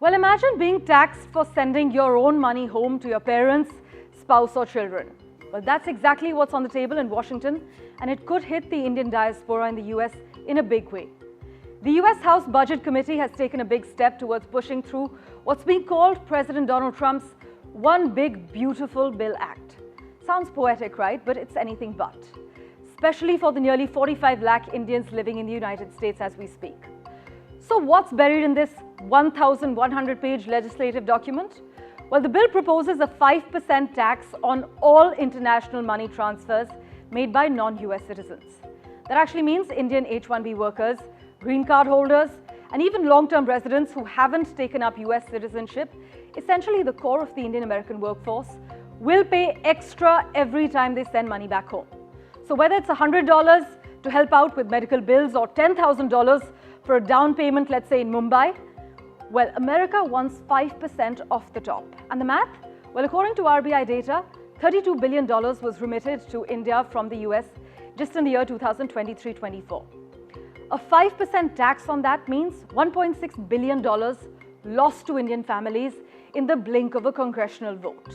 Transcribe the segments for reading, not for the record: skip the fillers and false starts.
Well, imagine being taxed for sending your own money home to your parents, spouse or children. Well, that's exactly what's on the table in Washington, and it could hit the Indian diaspora in the US in a big way. The US House Budget Committee has taken a big step towards pushing through what's being called President Donald Trump's One Big Beautiful Bill Act. Sounds poetic, right? But it's anything but. Especially for the nearly 45 lakh Indians living in the United States as we speak. So what's buried in this 1,100-page legislative document? Well, the bill proposes a 5% tax on all international money transfers made by non-US citizens. That actually means Indian H-1B workers, green card holders, and even long-term residents who haven't taken up US citizenship, essentially the core of the Indian American workforce, will pay extra every time they send money back home. So whether it's $100 to help out with medical bills or $10,000 for a down payment, let's say in Mumbai, well, America wants 5% off the top. And the math? Well, according to RBI data, $32 billion was remitted to India from the US just in the year 2023-24. A 5% tax on that means $1.6 billion lost to Indian families in the blink of a congressional vote.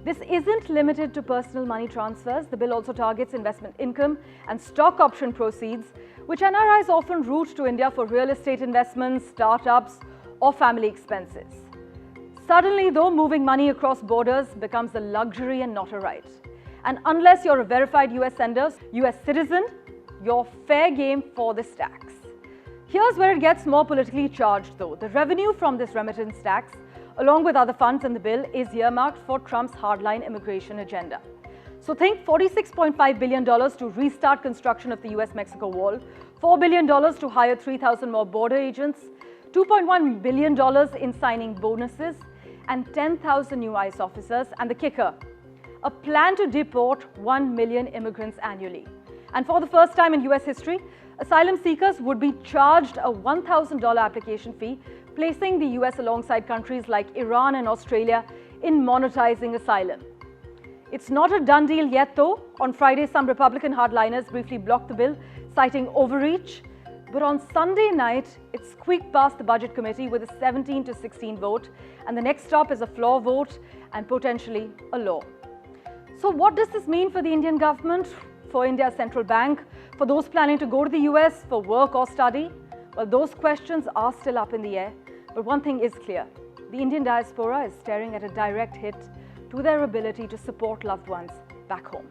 This isn't limited to personal money transfers. The bill also targets investment income and stock option proceeds, which NRIs often route to India for real estate investments, startups, or family expenses. Suddenly, though, moving money across borders becomes a luxury and not a right. And unless you're a verified US sender, US citizen, you're fair game for this tax. Here's where it gets more politically charged, though. The revenue from this remittance tax, along with other funds in the bill, is earmarked for Trump's hardline immigration agenda. So think $46.5 billion to restart construction of the US-Mexico wall, $4 billion to hire 3,000 more border agents, $2.1 billion in signing bonuses, and 10,000 new ICE officers. And the kicker, a plan to deport 1 million immigrants annually. And for the first time in US history, asylum seekers would be charged a $1,000 application fee, placing the US alongside countries like Iran and Australia in monetizing asylum. It's not a done deal yet, though. On Friday, some Republican hardliners briefly blocked the bill, citing overreach. But on Sunday night, it squeaked past the Budget Committee with a 17-16 vote, and the next stop is a floor vote and potentially a law. So what does this mean for the Indian government, for India's central bank, for those planning to go to the US for work or study? Well, those questions are still up in the air, but one thing is clear. The Indian diaspora is staring at a direct hit to their ability to support loved ones back home.